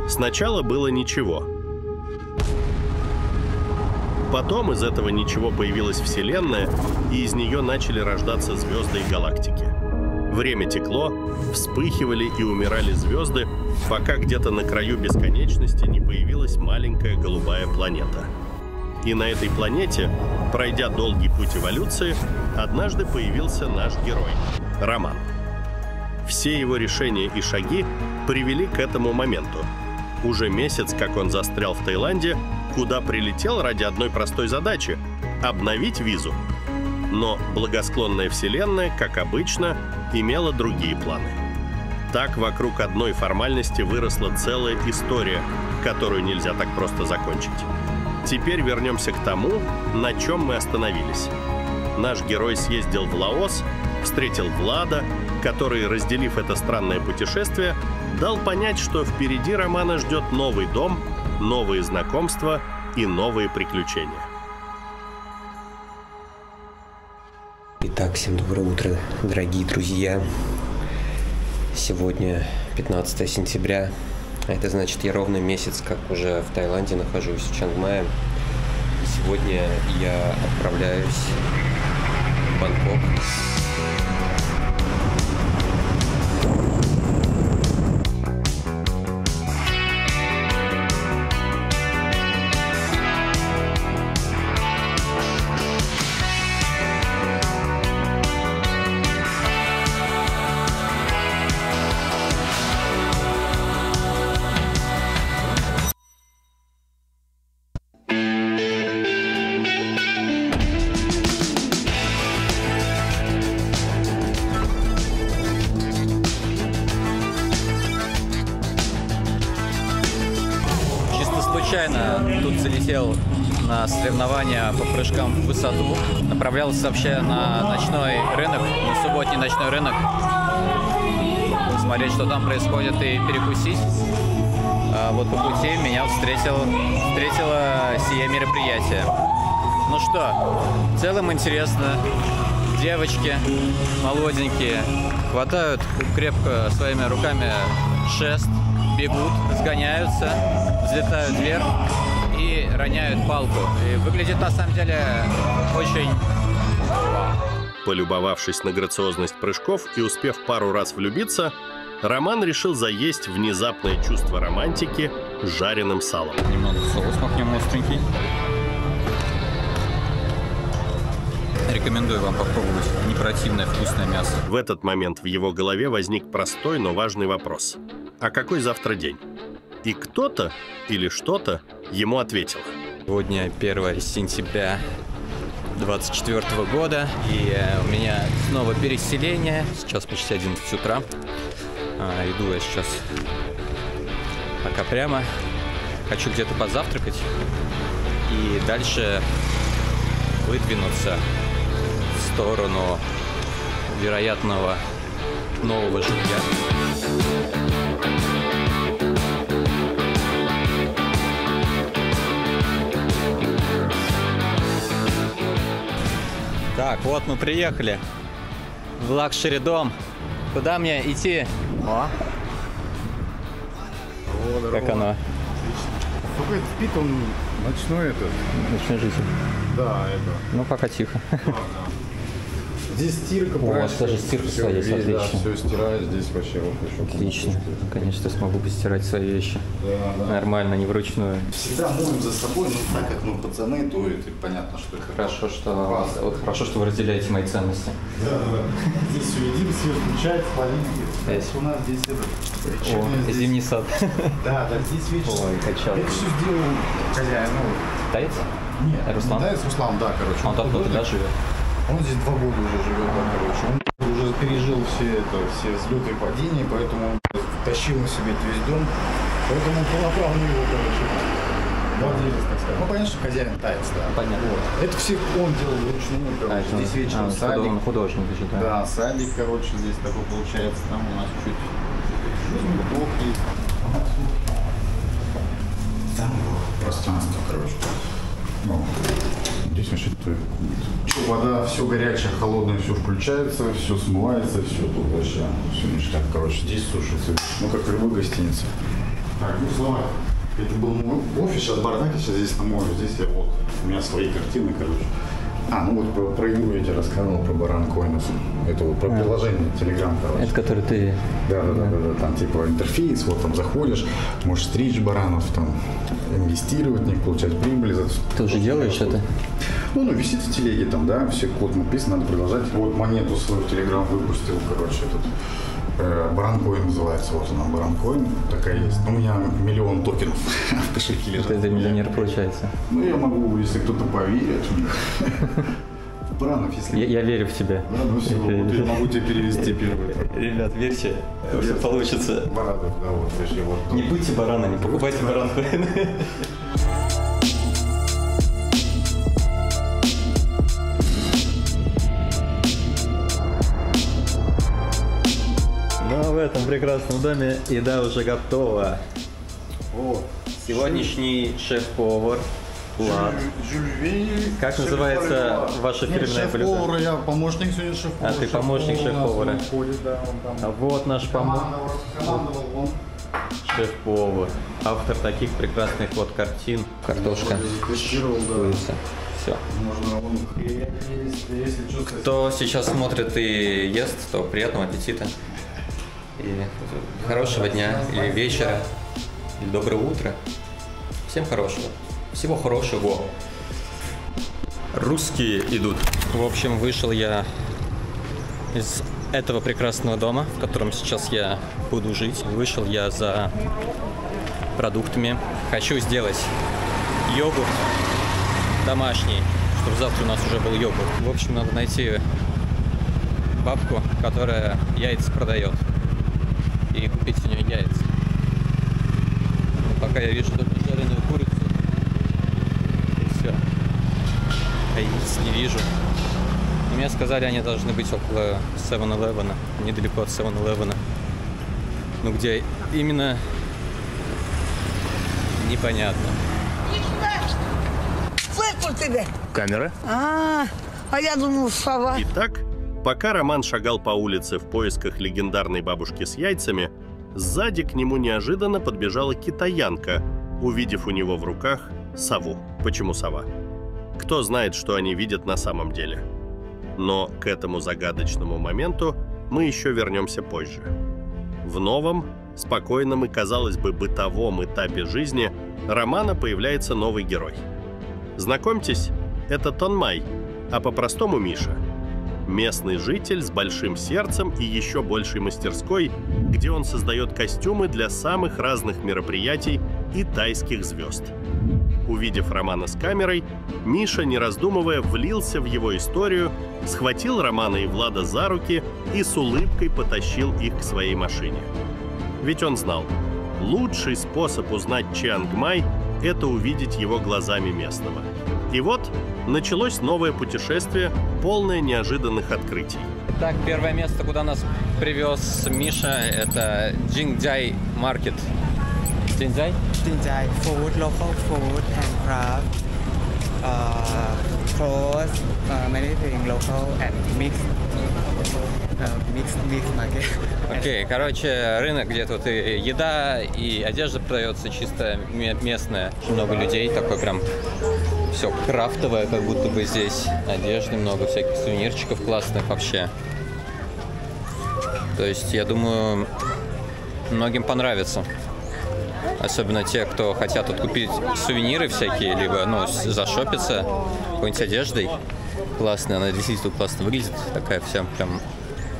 Сначала было ничего. Потом из этого ничего появилась Вселенная, и из нее начали рождаться звезды и галактики. Время текло, вспыхивали и умирали звезды, пока где-то на краю бесконечности не появилась маленькая голубая планета. И на этой планете, пройдя долгий путь эволюции, однажды появился наш герой — Роман. Все его решения и шаги привели к этому моменту. Уже месяц, как он застрял в Таиланде, куда прилетел ради одной простой задачи — обновить визу. Но благосклонная Вселенная, как обычно, имела другие планы. Так вокруг одной формальности выросла целая история, которую нельзя так просто закончить. Теперь вернемся к тому, на чем мы остановились. Наш герой съездил в Лаос, встретил Влада, который, разделив это странное путешествие, дал понять, что впереди Романа ждет новый дом, новые знакомства и новые приключения. Итак, всем доброе утро, дорогие друзья. Сегодня 15 сентября. Это значит, я ровно месяц, как уже в Таиланде нахожусь, в Чангмае. И сегодня я отправляюсь в Бангкок. Случайно тут залетел на соревнования по прыжкам в высоту. Направлялся вообще на ночной рынок, на субботний ночной рынок. Посмотреть, что там происходит, и перекусить. А вот по пути меня встретило сие мероприятие. Ну что, в целом интересно. Девочки молоденькие хватают крепко своими руками шест, бегут, сгоняются, взлетают вверх и роняют палку. И выглядит на самом деле очень... Полюбовавшись на грациозность прыжков и успев пару раз влюбиться, Роман решил заесть внезапное чувство романтики с жареным салом. Немного соус махнем остренький. Рекомендую вам попробовать непротивное вкусное мясо. В этот момент в его голове возник простой, но важный вопрос. А какой завтра день? И кто-то или что-то ему ответило. Сегодня 1 сентября 2024 года, и у меня снова переселение. Сейчас почти 11 утра. Иду я сейчас пока прямо. Хочу где-то позавтракать и дальше выдвинуться в сторону вероятного нового жилья. Так, вот мы приехали в лакшери-дом. Куда мне идти? О. Как оно? Отлично. Только это впитан ночной этот. Ночной житель. Да, это. Ну, пока тихо. Да. Здесь стирка. О, у вас даже стирка своя есть, отлично. Да, все стираю, здесь вообще вот еще. Отлично. Наконец-то смогу постирать свои вещи. Да. Нормально, не вручную. Всегда моем за собой, но так как мы пацаны, то это понятно, что это Хорошо, что вы разделяете мои ценности. Да. Здесь все едим, свет включается, полинки. У нас здесь это. О, зимний сад. Да, здесь вечер. Ой, качал. Это все сделал хозяин. Таец? Нет, Руслан? Таец Руслан, да, короче. Он давно туда живет? Он здесь 2 года уже живет, да, короче. Он уже пережил все взлеты и падения, поэтому он тащил на себе весь дом. Поэтому он полноправный его, короче, владелец, так сказать. Ну, понятно, что хозяин Таец, да. Понятно. Вот. Это все он делал вручную, короче. Здесь вечером садик. Художник еще, да. Да, садик, короче, здесь такой получается. Там у нас чуть глубок есть. Там пространство, короче. Ну, Здесь вообще вода, все горячее, холодное, все включается, все смывается, все тут вообще, все ништяк. Короче, здесь сушится, ну как в любой гостинице. Так, ну слова. Это был мой офис, сейчас бардак, сейчас здесь на море, здесь я вот, у меня свои картины, короче. Ну вот про игру я тебе рассказывал, про Баранкоинов. Это вот про приложение Telegram, короче. Это который ты... Да, там типа интерфейс, вот там заходишь, можешь стричь баранов, там инвестировать в них, получать прибыль. Ты уже делаешь это? Ну, висит в телеге там, да, все код написан, надо продолжать. Вот монету свою Telegram выпустил, короче, этот. Баранкоин называется, вот она, Баранкоин, такая есть. У меня 1 миллион токенов в кошельке лежат. Ты миллионер, получается. Ну, я могу, если кто-то поверит. Баранов, если... Я верю в тебя. Да, ну все, вот я могу тебе перевести первый. Ребят, верьте, все получится. Баранов, да, вот, вообще, вот. Не будьте баранами, покупайте Баранкоин. Ну, в этом прекрасном доме еда уже готова. О, сегодняшний шеф-повар Влад. Как называется ваше фирменное блюдо? Шеф-повар, я помощник сегодня шеф-повара. А ты помощник шеф-повара. А вот наш шеф-повар. Автор таких прекрасных вот картин. Картошка. Курица. Все. Кто сейчас смотрит и ест, то приятного аппетита. И хорошего дня, или вечера, или доброго утра. Всем хорошего. Всего хорошего. Русские идут. В общем, вышел я из этого прекрасного дома, в котором сейчас я буду жить. Вышел я за продуктами. Хочу сделать йогурт домашний, чтобы завтра у нас уже был йогурт. В общем, надо найти бабку, которая яйца продает, и купить у нее яйца. Пока я вижу только жареную курицу, и все. А яиц не вижу. Мне сказали, они должны быть около 7-Eleven, недалеко от 7-Eleven. Ну где именно, непонятно. Камера? А я думал, сова. Итак, пока Роман шагал по улице в поисках легендарной бабушки с яйцами, сзади к нему неожиданно подбежала китаянка, увидев у него в руках сову. Почему сова? Кто знает, что они видят на самом деле. Но к этому загадочному моменту мы еще вернемся позже. В новом, спокойном и, казалось бы, бытовом этапе жизни романа появляется новый герой. Знакомьтесь, это Тонмай, а по-простому Миша. Местный житель с большим сердцем и еще большей мастерской, где он создает костюмы для самых разных мероприятий и тайских звезд. Увидев Романа с камерой, Миша, не раздумывая, влился в его историю, схватил Романа и Влада за руки и с улыбкой потащил их к своей машине. Ведь он знал, лучший способ узнать Чиангмай – это увидеть его глазами местного. И вот началось новое путешествие, полное неожиданных открытий. Итак, первое место, куда нас привез Миша, это Jingjai Market. Jingjai? Jingjai food, local food, handcraft, clothes, many things local and mixed market. Окей, короче, рынок, где тут и еда, и одежда продается чисто местная. Много людей, такой прям все крафтовое, как будто бы здесь. Одежды много, всяких сувенирчиков классных вообще. То есть, я думаю, многим понравится. Особенно те, кто хотят тут купить сувениры всякие, либо, ну, зашопиться какой-нибудь одеждой. Классная, она действительно классно выглядит, такая вся прям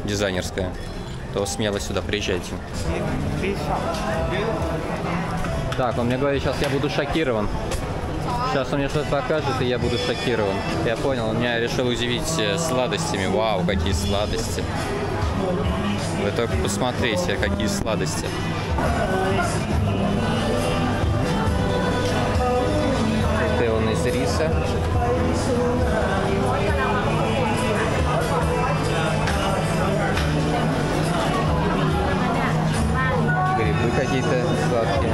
дизайнерская. То смело сюда приезжайте. Так, он мне говорит, сейчас я буду шокирован. Сейчас он мне что-то покажет, и я буду шокирован. Я понял, он меня решил удивить сладостями. Вау, какие сладости. Вы только посмотрите, какие сладости. Это он из риса. Грибы какие-то сладкие.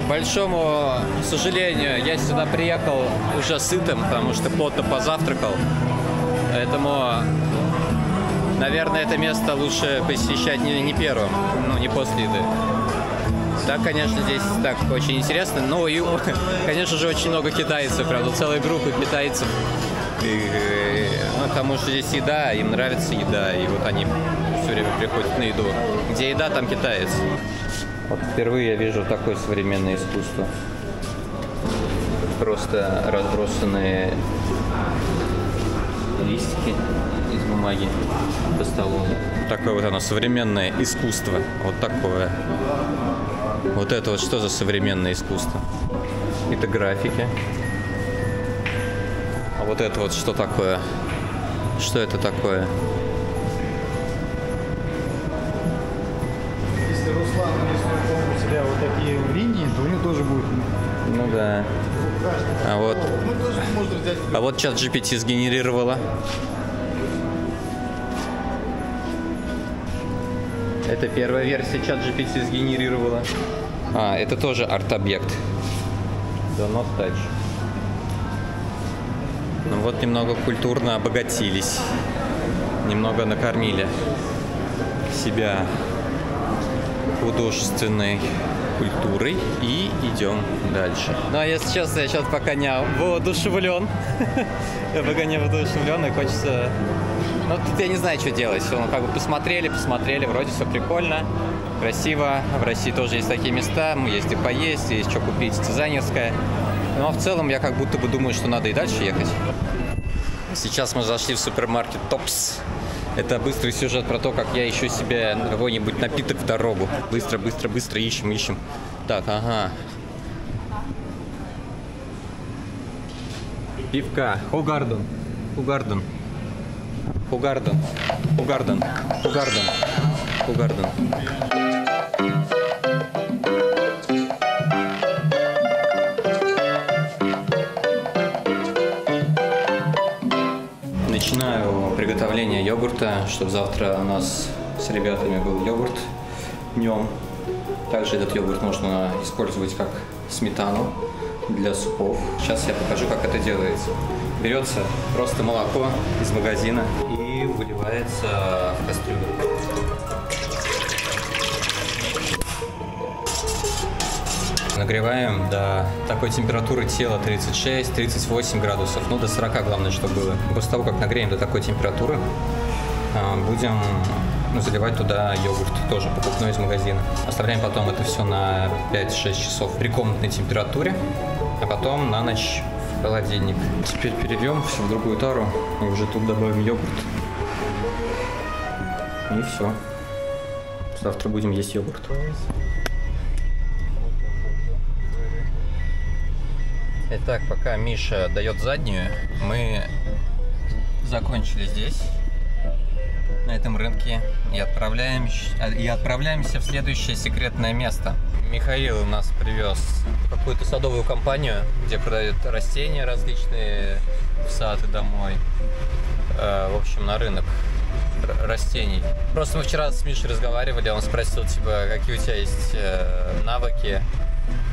большому сожалению, я сюда приехал уже сытым, потому что плотно позавтракал. Поэтому, наверное, это место лучше посещать не первым, ну, не после еды. Так, конечно, здесь так очень интересно. Ну и, конечно же, очень много китайцев, правда, целая группа китайцев. Потому что здесь еда, им нравится еда, и вот они все время приходят на еду. Где еда, там китаец. Вот впервые я вижу такое современное искусство. Просто разбросанные листики из бумаги по столу. Такое вот оно, современное искусство. Вот такое. Вот это вот что за современное искусство? Это графики. А вот это вот что такое? Что это такое? Если Руслан нарисует у себя вот такие линии, то у него тоже будет. Ну да. А вот, Ну, тоже можно взять. а вот чат GPT сгенерировала. Это первая версия чат GPT сгенерировала. А, это тоже арт-объект. Do not touch. Ну вот немного культурно обогатились. Немного накормили себя художественной культурой и идем дальше. Ну а если честно, я сейчас пока не воодушевлен. Я пока не воодушевлен, и хочется... Ну тут я не знаю, что делать. Ну, как бы посмотрели, вроде все прикольно, красиво. В России тоже есть такие места, мы есть и поесть, есть что купить, дизайнерское. Но в целом я как будто бы думаю, что надо и дальше ехать. Сейчас мы зашли в супермаркет Топс. Это быстрый сюжет про то, как я ищу себе какой-нибудь напиток в дорогу. Быстро ищем. Так, ага. Пивка. Хугарден. Начинаю приготовление йогурта, чтобы завтра у нас с ребятами был йогурт днем. Также этот йогурт можно использовать как сметану для супов. Сейчас я покажу, как это делается. Берется просто молоко из магазина и выливается в кастрюлю. Нагреваем до такой температуры тела 36-38 градусов, ну до 40 главное, чтобы было. После того, как нагреем до такой температуры, будем заливать туда йогурт, тоже покупной из магазина. Оставляем потом это все на 5-6 часов при комнатной температуре, а потом на ночь в холодильник. Теперь перельем все в другую тару и уже тут добавим йогурт. И все. Завтра будем есть йогурт. Итак, пока Миша дает заднюю, мы закончили здесь, на этом рынке, и отправляемся в следующее секретное место. Михаил у нас привез какую-то садовую компанию, где продают растения различные в сад и домой. В общем, на рынок растений. Просто мы вчера с Мишей разговаривали, он спросил, типа, какие у тебя есть навыки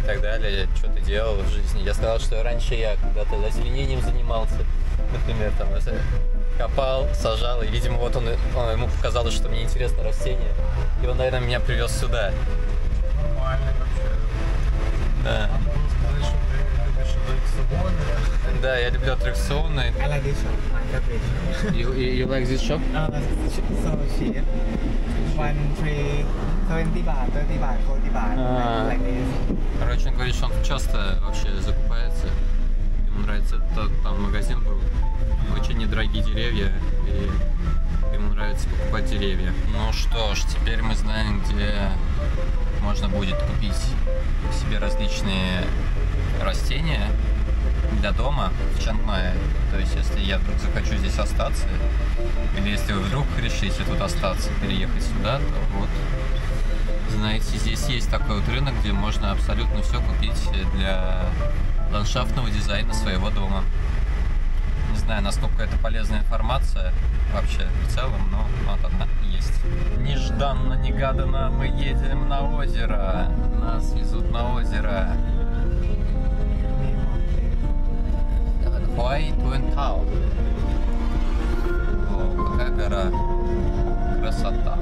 и так далее, что ты делал в жизни. Я сказал, что раньше я когда-то озеленением занимался, например, там копал, сажал, и, видимо, вот ему показалось, что мне интересно растение, и он, наверное, меня привез сюда. Нормально вообще. Да. Сказать, что ты любишь аттракционы. Да, я люблю аттракционы. I like this shop. My favorite. You like this shop? So cheap. 1 tree 20 baht, 30 baht, 40 baht. Like this. Короче, он говорит, что он часто вообще закупается. Ему нравится, там магазин был. Очень недорогие деревья, и ему нравится покупать деревья. Ну что ж, теперь мы знаем, где можно будет купить себе различные растения для дома в Чангмае. То есть, если я вдруг захочу здесь остаться, или если вы вдруг решите тут остаться, переехать сюда, то вот, знаете, здесь есть такой вот рынок, где можно абсолютно все купить для ландшафтного дизайна своего дома. Не знаю, насколько это полезная информация вообще в целом, но вот она есть. Нежданно-негаданно мы едем на озеро. Нас везут на озеро. Хуай Туэнтау. О, какая гора. Красота.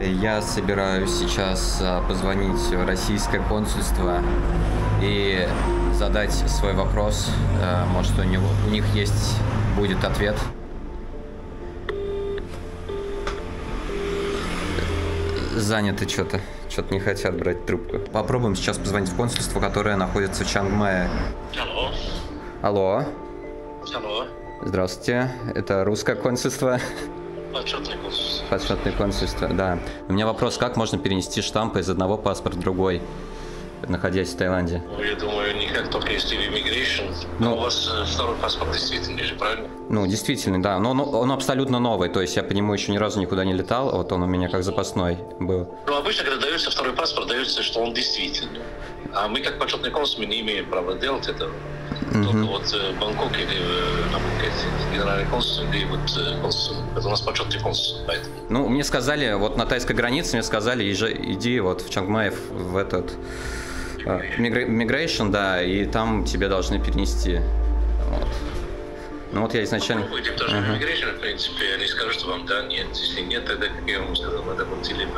Я собираюсь сейчас позвонить в российское консульство и задать свой вопрос. Может, у них будет ответ. Заняты что-то. Что-то не хотят брать трубку. Попробуем сейчас позвонить в консульство, которое находится в Чангмае. Алло. Алло. Алло. Здравствуйте. Это русское консульство. Почетное консульство. Почетное консульство, да. У меня вопрос, как можно перенести штампы из одного паспорта в другой, находясь в Таиланде? Ну, я думаю, никак, только если в immigration. Ну, у вас второй паспорт действительно же, правильно? Ну, действительно, да. Но он абсолютно новый, то есть я по нему еще ни разу никуда не летал, вот он у меня как запасной был. Ну, обычно, когда дается второй паспорт, дается, что он действительный. А мы, как почетный консул, мы не имеем права делать это. Только вот в Бангкоке или на Пхукете генеральный консул или вот консул. Это у нас почетный консул, поэтому. Ну, мне сказали, вот на тайской границе мне сказали, иди вот в Чангмай в этот migration, да, и там тебе должны перенести. Вот. Ну вот я изначально... Попробуйте, потому что immigration, в принципе, они скажут, что вам да, нет. Если нет, тогда, как я вам сказал, надо быть или в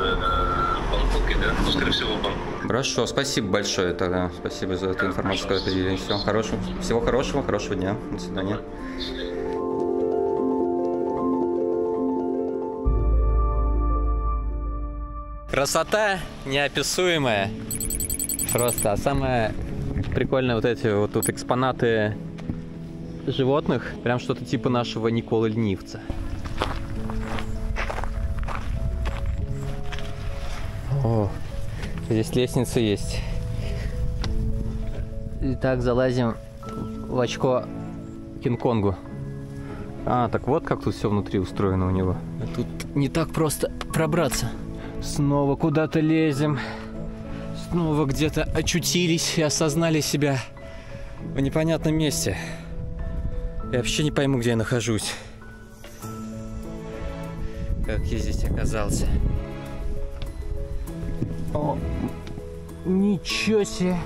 Бангкоке, да? Ну, скорее всего, в Бангкоке. Хорошо, спасибо большое тогда. Спасибо за эту информацию, которую поделились. Всего хорошего, хорошего дня. До свидания. Красота неописуемая. Просто. А самое прикольное вот эти вот тут экспонаты животных. Прям что-то типа нашего Николы Ленивца. О, здесь лестница есть. Итак, залазим в очко Кинг-Конгу. А, так вот как тут все внутри устроено у него. А тут не так просто пробраться. Снова куда-то лезем. Снова где-то очутились и осознали себя в непонятном месте. Я вообще не пойму, где я нахожусь. Как я здесь оказался. О, ничего себе.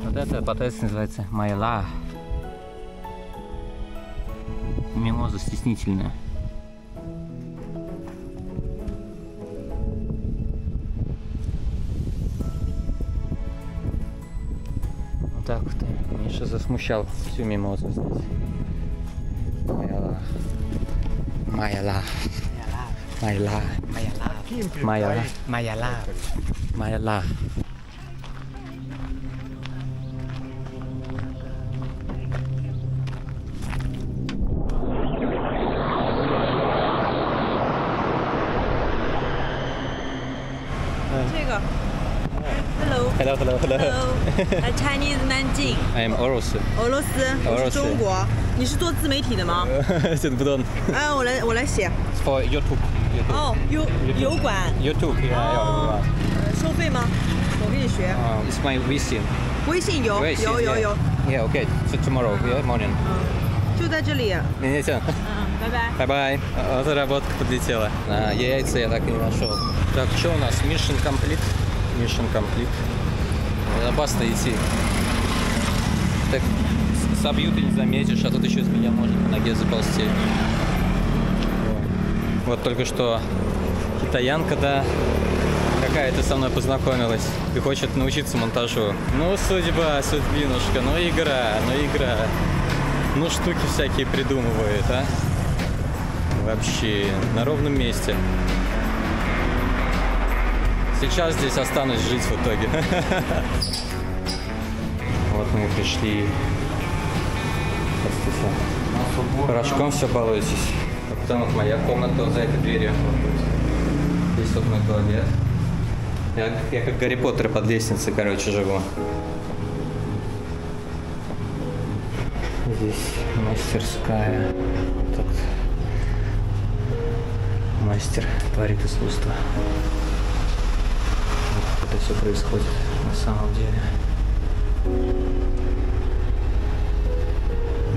Вот эта ботаница называется Майла. Мимоза стеснительная. Вот так вот. Миша засмущал всю мимозу здесь. Майла. Майла. Майла. Майла. Майла. Майла. Hello, hello, hello. Chinese Nanjing. I am Oros. 俄罗斯，我是中国。你是做自媒体的吗？现在不懂。哎，我来写。 For YouTube. 哦，油管。 YouTube. 哦。收费吗？我给你学。It's my 微信。微信有。 Yeah, okay. So tomorrow, yeah, morning. 就在这里。Не тян. 拜拜。Bye bye. Вот работка подлетела. Яйца я так и не нашел. Так, что у нас? Mission complete. Mission complete. Опасно идти. Так, собью ты не заметишь, а тут еще с меня можно по ноге заползти. Вот только что китаянка, да, какая-то со мной познакомилась и хочет научиться монтажу. Ну, судьба, судьбинушка, ну игра. Ну, штуки всякие придумывает, а? Вообще, на ровном месте. Сейчас здесь останусь жить в итоге. Вот мы и пришли. Порошком все балуетесь. А потом вот моя комната вот за этой дверью. Здесь вот мой туалет. Я как Гарри Поттер под лестницей, короче, живу. Здесь мастерская. Тут мастер творит искусство. Вот это все происходит на самом деле.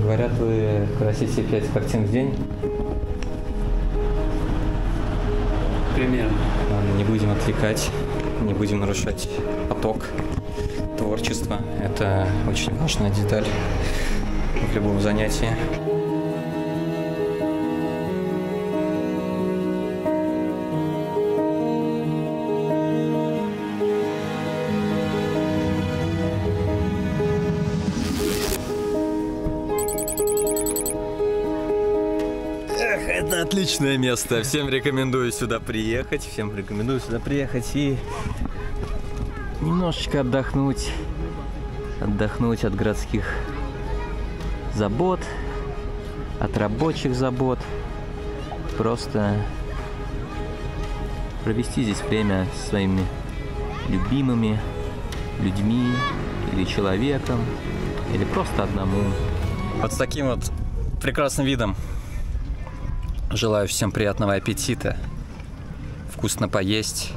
Говорят, вы красите 5 картин в день? Примерно. Ладно, не будем отвлекать, не будем нарушать поток творчества. Это очень важная деталь в любом занятии. Это отличное место. Всем рекомендую сюда приехать. И немножечко отдохнуть. Отдохнуть от городских забот, от рабочих забот. Просто провести здесь время со своими любимыми людьми или человеком, или просто одному. Вот с таким вот прекрасным видом. Желаю всем приятного аппетита, вкусно поесть,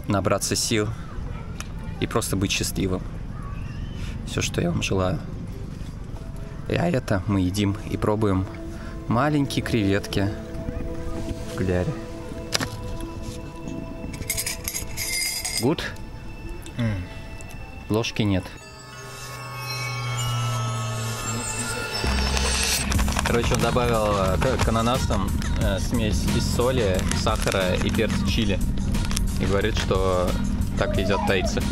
набраться сил и просто быть счастливым. Все, что я вам желаю. А это мы едим и пробуем маленькие креветки в кляре. Good? Ложки нет. Короче, он добавил к ананасам смесь из соли, сахара и перца чили. И говорит, что так едят тайцы.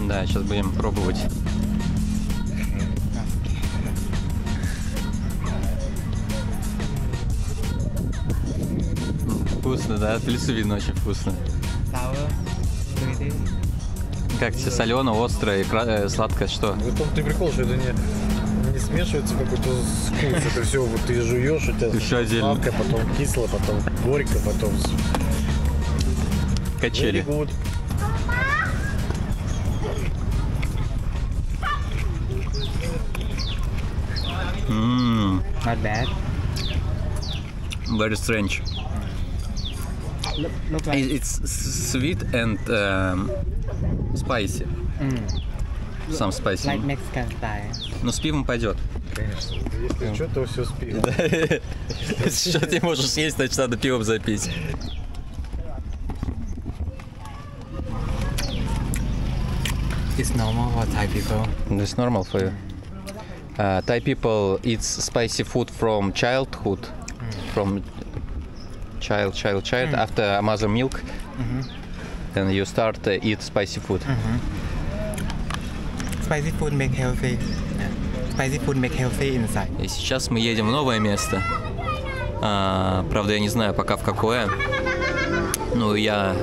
Да, сейчас будем пробовать. Вкусно, да? От лица видно, очень вкусно. Как тебе? Солено, острое, сладкое, что? В том-то и прикол, что это не смешивается какой-то вкус. Это все, вот ты жуешь, у тебя сладкое, потом кисло, потом горько, потом... Качели. Not bad. Very strange. Look like It's sweet and spicy. Some spicy. like Mexican style. Но с пивом пойдет. Конечно. Если что, то все с пивом. Если что ты можешь съесть, значит надо пивом запить. It's normal for Thai people. It's normal for you. Thai people eat spicy food from childhood, from child. After mother milk, then you start to eat spicy food. Spicy food make healthy. Spicy food make healthy inside. И сейчас мы едем в новое место. Правда, я не знаю пока в какое. Но я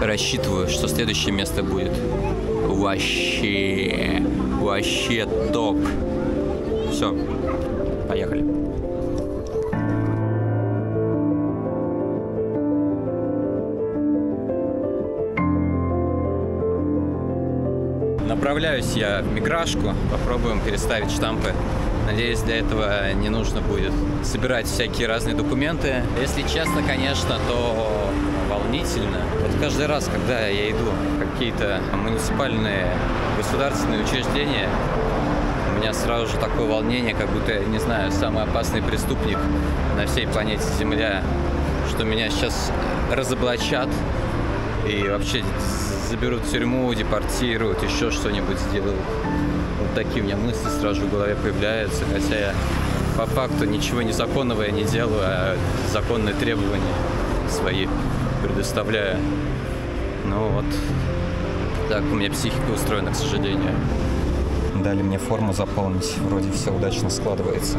рассчитываю, что следующее место будет вообще топ. Все, поехали. Направляюсь я в Миграшку, попробуем переставить штампы. Надеюсь, для этого не нужно будет собирать всякие разные документы. Если честно, конечно, то волнительно. Вот каждый раз, когда я иду в какие-то муниципальные государственные учреждения, у меня сразу же такое волнение, как будто, не знаю, самый опасный преступник на всей планете Земля, что меня сейчас разоблачат и вообще заберут в тюрьму, депортируют, еще что-нибудь сделают. Вот такие у меня мысли сразу же в голове появляются, хотя я по факту ничего незаконного я не делаю, а законные требования свои предоставляю. Ну вот, так у меня психика устроена, к сожалению. Дали мне форму заполнить, вроде все удачно складывается.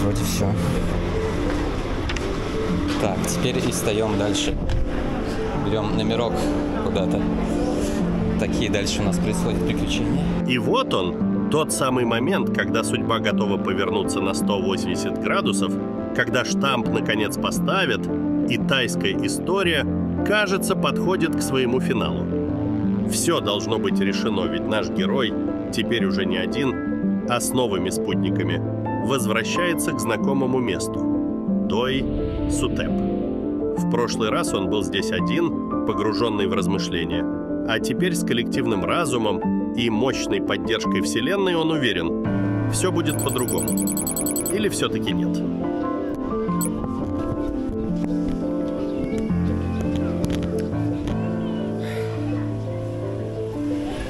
Вроде все. Так, теперь и встаем дальше. Берем номерок куда-то. Такие дальше у нас происходят приключения. И вот он, тот самый момент, когда судьба готова повернуться на 180 градусов, когда штамп наконец поставят, и тайская история кажется, подходит к своему финалу. Все должно быть решено, ведь наш герой, теперь уже не один, а с новыми спутниками, возвращается к знакомому месту – Дой-Сутеп. В прошлый раз он был здесь один, погруженный в размышления, а теперь с коллективным разумом и мощной поддержкой Вселенной он уверен, все будет по-другому. Или все-таки нет?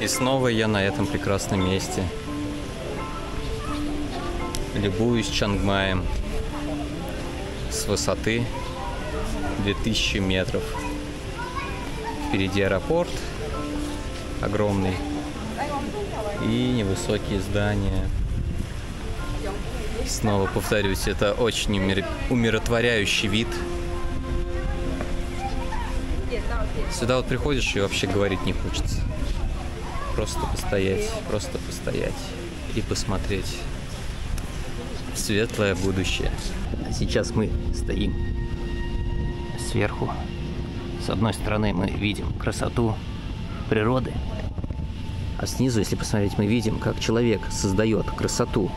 И снова я на этом прекрасном месте. Любуюсь Чангмаем с высоты 2000 метров. Впереди аэропорт огромный и невысокие здания. Снова повторюсь, это очень умиротворяющий вид. Сюда вот приходишь и вообще говорить не хочется. Просто постоять и посмотреть в светлое будущее. А сейчас мы стоим сверху. С одной стороны мы видим красоту природы, а снизу, если посмотреть, мы видим, как человек создает красоту.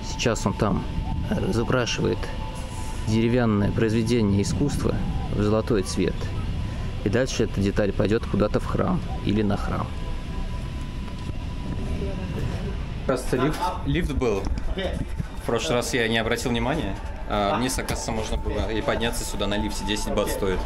Сейчас он там разукрашивает деревянное произведение искусства в золотой цвет. И дальше эта деталь пойдет куда-то в храм или на храм. Кажется, лифт был. В прошлый раз я не обратил внимания. А вниз, оказывается, можно было и подняться сюда на лифте. 10 бат стоит.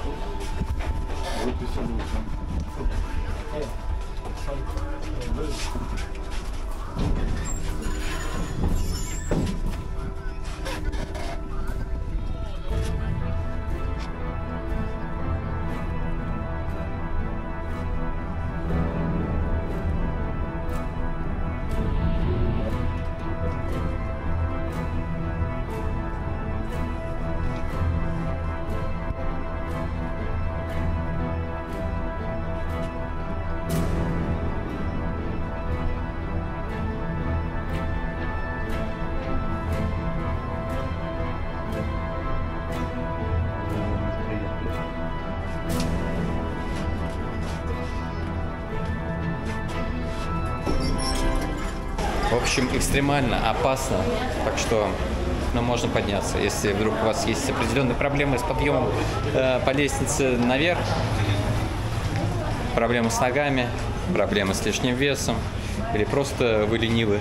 В общем, экстремально опасно, так что можно подняться. Если вдруг у вас есть определенные проблемы с подъемом по лестнице наверх, проблемы с ногами, проблемы с лишним весом, или просто вы ленивы,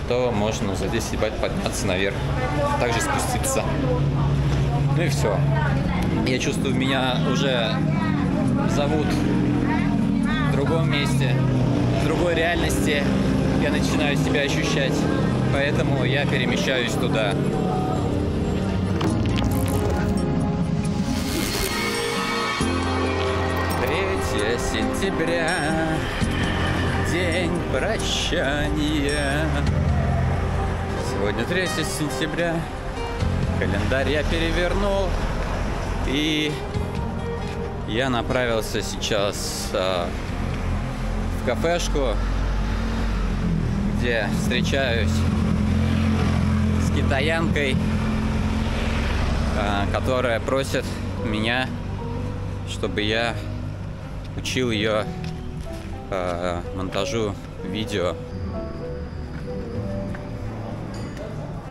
то можно за 10 бат подняться наверх, также спуститься. Ну и все. Я чувствую, меня уже зовут в другом месте, в другой реальности. Я начинаю себя ощущать, поэтому я перемещаюсь туда. 3 сентября, день прощания. Сегодня 3 сентября, календарь я перевернул, и я направился сейчас в кафешку, где встречаюсь с китаянкой, которая просит меня, чтобы я учил ее монтажу видео.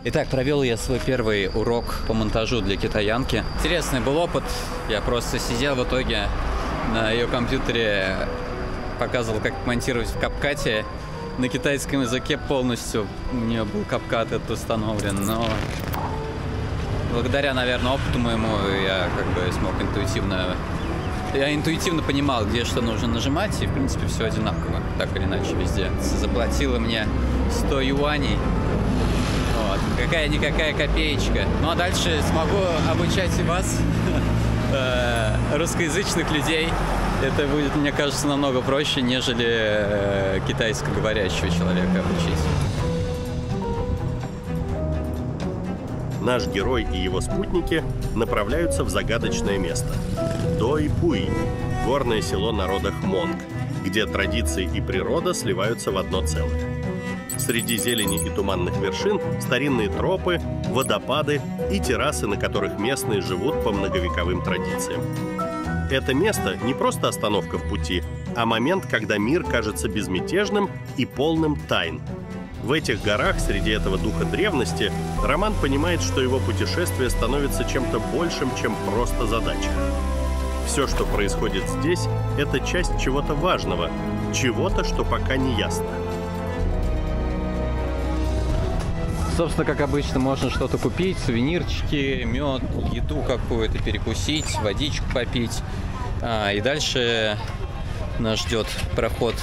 Итак, провел я свой первый урок по монтажу для китаянки. Интересный был опыт. Я просто сидел в итоге на ее компьютере, показывал, как монтировать в CapCut. На китайском языке полностью у нее был CapCut этот установлен, но благодаря, наверное, опыту моему я как бы смог интуитивно понимал, где что нужно нажимать, и в принципе все одинаково, так или иначе везде. Заплатила мне 100 юаней, вот. Какая-никакая копеечка. Ну а дальше смогу обучать и вас, русскоязычных людей. Это будет, мне кажется, намного проще, нежели китайскоговорящего человека обучить. Наш герой и его спутники направляются в загадочное место – Дой-Пуй, горное село народа Хмонг, где традиции и природа сливаются в одно целое. Среди зелени и туманных вершин старинные тропы, водопады и террасы, на которых местные живут по многовековым традициям. Это место не просто остановка в пути, а момент, когда мир кажется безмятежным и полным тайн. В этих горах, среди этого духа древности, Роман понимает, что его путешествие становится чем-то большим, чем просто задача. Все, что происходит здесь, это часть чего-то важного, чего-то, что пока не ясно. Собственно, как обычно, можно что-то купить, сувенирчики, мед, еду какую-то, перекусить, водичку попить. И дальше нас ждет проход.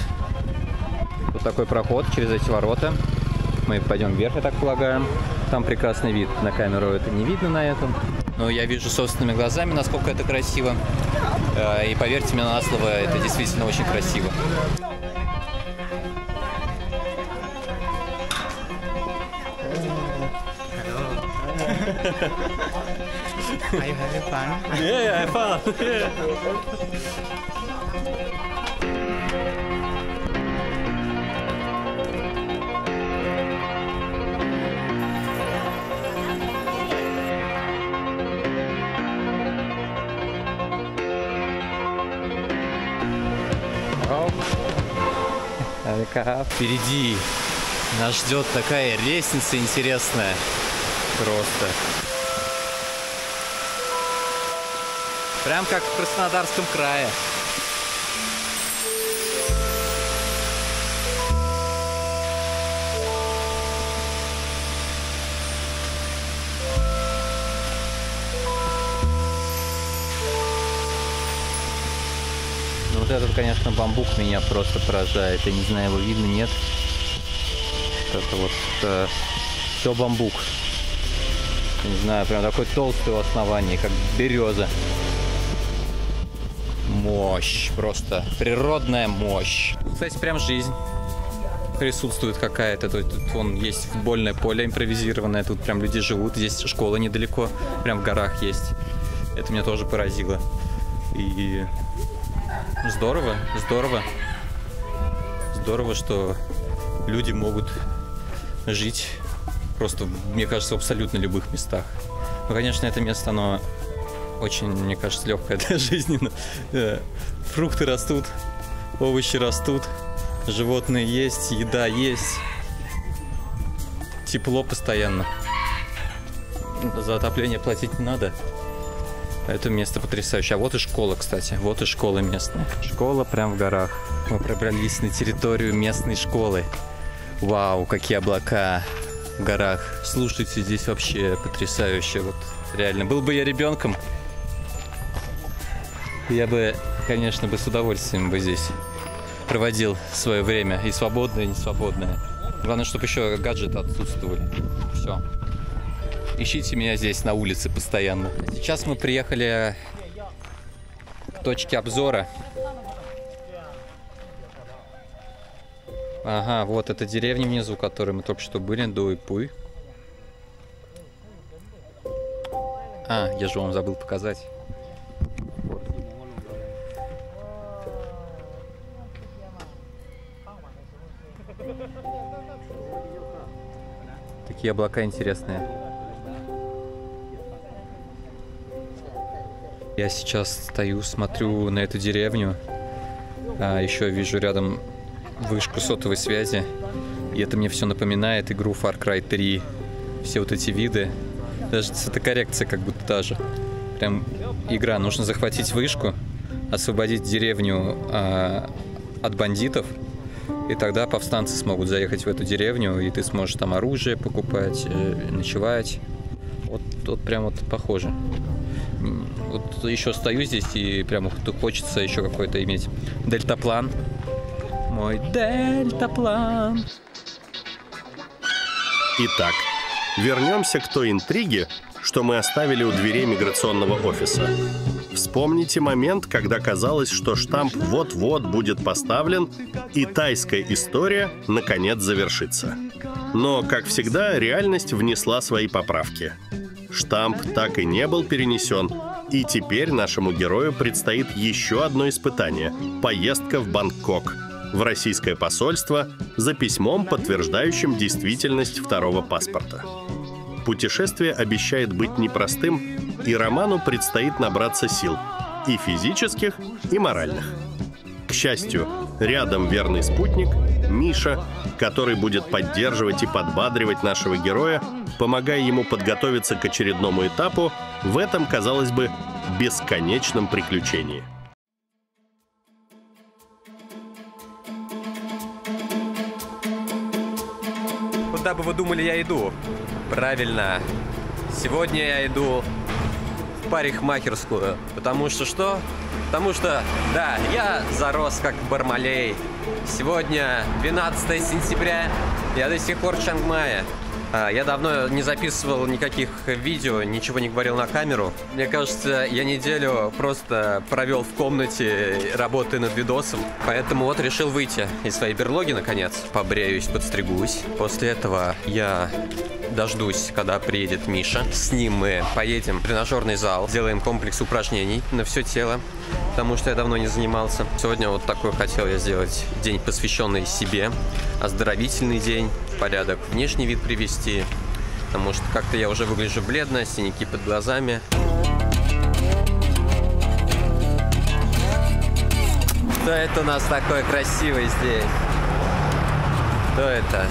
Вот такой проход через эти ворота. Мы пойдем вверх, я так полагаю. Там прекрасный вид. На камеру это не видно на этом. Но я вижу собственными глазами, насколько это красиво. И поверьте мне на слово, это действительно очень красиво. Are you having fun? Yeah, fun. Впереди нас ждет такая лестница интересная. Просто. Прям как в Краснодарском крае. Ну вот этот, конечно, бамбук меня просто поражает. Я не знаю, его видно, нет. Это вот все бамбук. Не знаю, прям такой толстый у основания, как береза. Мощь, просто природная мощь. Кстати, прям жизнь присутствует какая-то. Тут вон есть футбольное поле импровизированное, тут прям люди живут. Здесь школа недалеко, прям в горах есть. Это меня тоже поразило. И здорово, здорово. Здорово, что люди могут жить просто, мне кажется, в абсолютно любых местах. Ну, конечно, это место, оно очень, мне кажется, легкое для жизни. Фрукты растут, овощи растут, животные есть, еда есть. Тепло постоянно. За отопление платить не надо. Это место потрясающее. А вот и школа, кстати. Вот и школа местная. Школа прям в горах. Мы пробрались на территорию местной школы. Вау, какие облака в горах. Слушайте, здесь вообще потрясающе. Вот реально. Был бы я ребенком, я бы, конечно, с удовольствием бы здесь проводил свое время. И свободное, и несвободное. Главное, чтобы еще гаджеты отсутствовали. Все. Ищите меня здесь на улице постоянно. Сейчас мы приехали к точке обзора. Ага, вот эта деревня внизу, в которой мы только что были, Дуйпуй. А, я же вам забыл показать. Такие облака интересные. Я сейчас стою, смотрю на эту деревню. Еще вижу рядом вышку сотовой связи. И это мне все напоминает игру Far Cry 3. Все вот эти виды. Даже цветокоррекция как будто та же. Прям игра. Нужно захватить вышку, освободить деревню от бандитов. И тогда повстанцы смогут заехать в эту деревню, и ты сможешь там оружие покупать, ночевать. Вот прям вот похоже. Вот еще стою здесь, и прям хочется еще какой-то иметь дельтаплан. Мой дельтаплан. Итак, вернемся к той интриге, что мы оставили у дверей миграционного офиса. Вспомните момент, когда казалось, что штамп вот-вот будет поставлен, и тайская история наконец завершится. Но, как всегда, реальность внесла свои поправки. Штамп так и не был перенесен, и теперь нашему герою предстоит еще одно испытание – поездка в Бангкок, в российское посольство, за письмом, подтверждающим действительность второго паспорта. Путешествие обещает быть непростым, и Роману предстоит набраться сил. и физических, и моральных. К счастью, рядом верный спутник Миша, который будет поддерживать и подбадривать нашего героя, помогая ему подготовиться к очередному этапу в этом, казалось бы, бесконечном приключении. Куда бы вы думали, я иду? Правильно. Сегодня я иду в парикмахерскую. Потому что что? Потому что, да, я зарос как Бармалей. Сегодня 12 сентября. Я до сих пор в Чангмае. Я давно не записывал никаких видео, ничего не говорил на камеру. Мне кажется, я неделю просто провел в комнате, работая над видосом. Поэтому вот решил выйти из своей берлоги, наконец. Побреюсь, подстригусь. После этого я дождусь, когда приедет Миша. С ним мы поедем в тренажерный зал, сделаем комплекс упражнений на все тело, потому что я давно не занимался. Сегодня вот такой хотел я сделать день, посвященный себе, оздоровительный день, в порядок внешний вид привести, потому что как-то я уже выгляжу бледно, синяки под глазами. Кто это у нас такой красивый здесь? Кто это?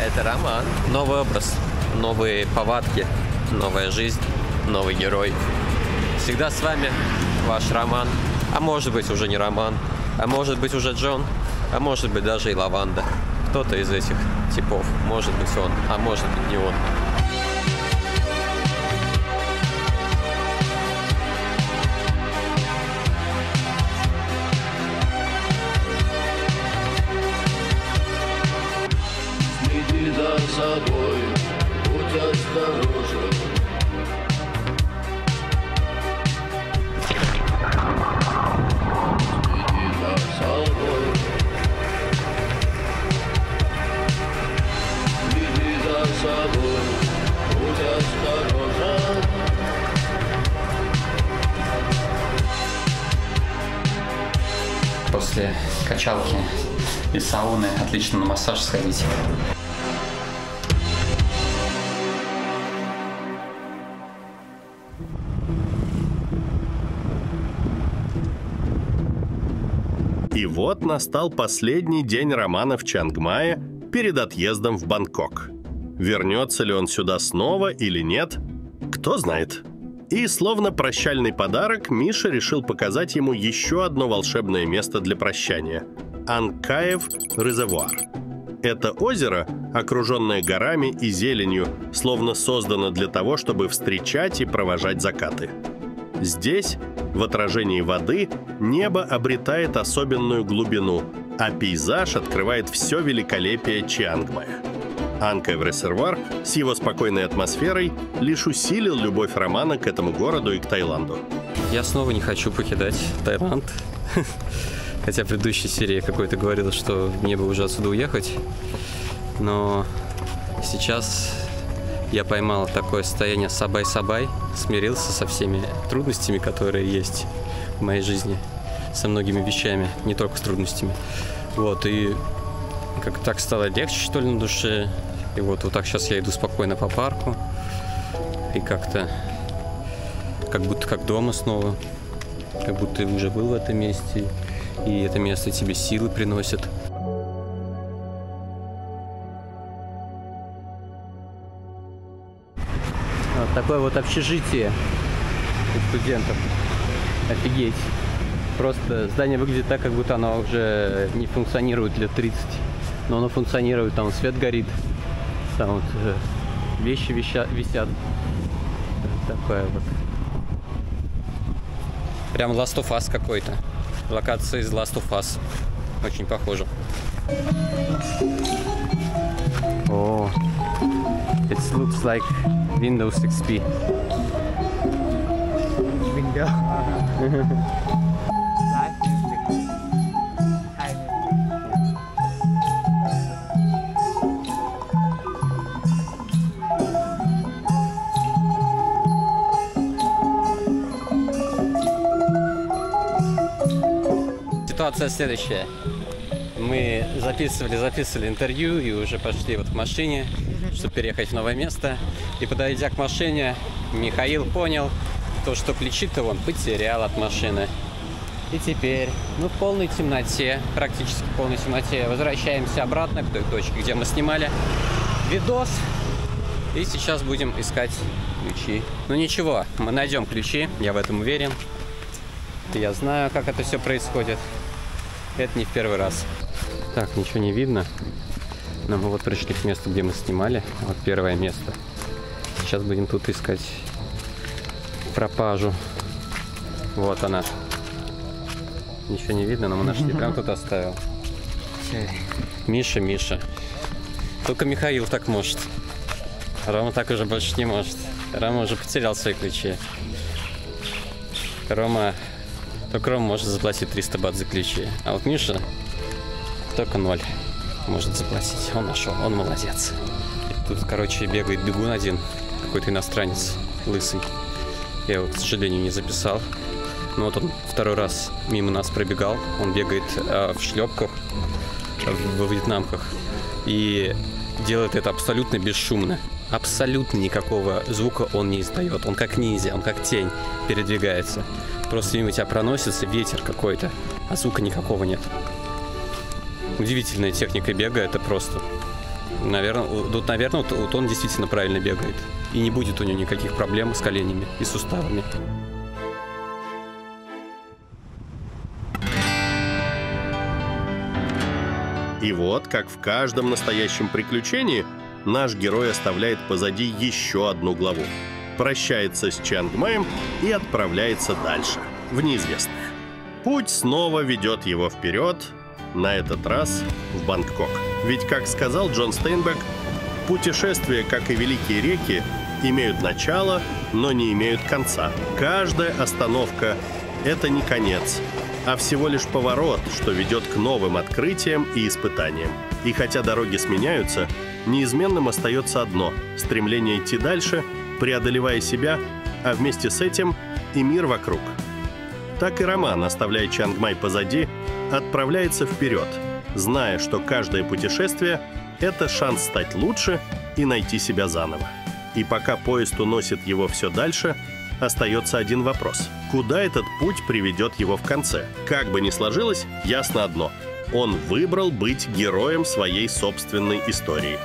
Это Роман. Новый образ, новые повадки, новая жизнь, новый герой. Всегда с вами ваш Роман. А может быть уже не Роман, а может быть уже Джон, а может быть даже и Лаванда. Кто-то из этих типов. Может быть он, а может быть не он. Следи за собой, будь осторожен. Следи за собой. Следи за собой, будь осторожен. После качалки и сауны отлично на массаж сходить. И вот настал последний день Романа в Чангмае перед отъездом в Бангкок. Вернется ли он сюда снова или нет, кто знает. И словно прощальный подарок, Миша решил показать ему еще одно волшебное место для прощания – Анкаев резервуар. Это озеро, окруженное горами и зеленью, словно создано для того, чтобы встречать и провожать закаты. Здесь, в отражении воды, небо обретает особенную глубину, а пейзаж открывает все великолепие Чангмая. Анкаев резервуар с его спокойной атмосферой лишь усилил любовь Романа к этому городу и к Таиланду. Я снова не хочу покидать Таиланд. Хотя в предыдущей серии какой-то говорил, что мне бы уже отсюда уехать. Но сейчас я поймал такое состояние сабай-сабай, смирился со всеми трудностями, которые есть в моей жизни, со многими вещами, не только с трудностями. Вот, и как-то так стало легче, что ли, на душе. И вот так сейчас я иду спокойно по парку. И как-то, как будто как дома снова. Как будто ты уже был в этом месте. И это место тебе силы приносит. Вот такое вот общежитие у студентов. Офигеть. Просто здание выглядит так, как будто оно уже не функционирует лет 30. Но оно функционирует, там свет горит, там вот вещи висят. Такое вот. Прям Last of Us какой-то. Локация из Last of Us. Очень похоже. О, it looks like Windows XP. Windows. Live music. Thai music. Ситуация следующая. Мы записывали интервью и уже пошли вот к машине, чтобы переехать в новое место. И подойдя к машине, Михаил понял, то, что ключи-то он потерял от машины. И теперь, в полной темноте, практически в полной темноте, возвращаемся обратно к той точке, где мы снимали видос. И сейчас будем искать ключи. Ну ничего, мы найдем ключи, я в этом уверен. Я знаю, как это все происходит. Это не в первый раз. Так, ничего не видно. Но мы вот пришли к месту, где мы снимали. Вот первое место. Сейчас будем тут искать пропажу. Вот она. Ничего не видно, но мы нашли. Прям тут оставил. Миша. Только Михаил так может. Рома так уже больше не может. Рома уже потерял свои ключи. Только Рома может заплатить 300 бат за ключи. А вот Миша только 0 может заплатить. Он нашел, он молодец. Тут, короче, бегает бегун один. Какой-то иностранец, лысый. Я его, к сожалению, не записал. Но вот он второй раз мимо нас пробегал. Он бегает в шлепках, во вьетнамках. И делает это абсолютно бесшумно. Абсолютно никакого звука он не издает. Он как ниндзя, он как тень передвигается. Просто мимо тебя проносится ветер какой-то, а звука никакого нет. Удивительная техника бега, это просто... Наверное, вот он действительно правильно бегает. И не будет у него никаких проблем с коленями и суставами. И вот, как в каждом настоящем приключении, наш герой оставляет позади еще одну главу. Прощается с Чангмаем и отправляется дальше, в неизвестное. Путь снова ведет его вперед, на этот раз в Бангкок. Ведь, как сказал Джон Стейнбек, путешествия, как и великие реки, имеют начало, но не имеют конца. Каждая остановка — это не конец, а всего лишь поворот, что ведет к новым открытиям и испытаниям. И хотя дороги сменяются, неизменным остается одно — стремление идти дальше, преодолевая себя, а вместе с этим и мир вокруг. Так и Роман, оставляя Чангмай позади, отправляется вперед, зная, что каждое путешествие — это шанс стать лучше и найти себя заново. И пока поезд уносит его все дальше, остается один вопрос. Куда этот путь приведет его в конце? Как бы ни сложилось, ясно одно — он выбрал быть героем своей собственной истории.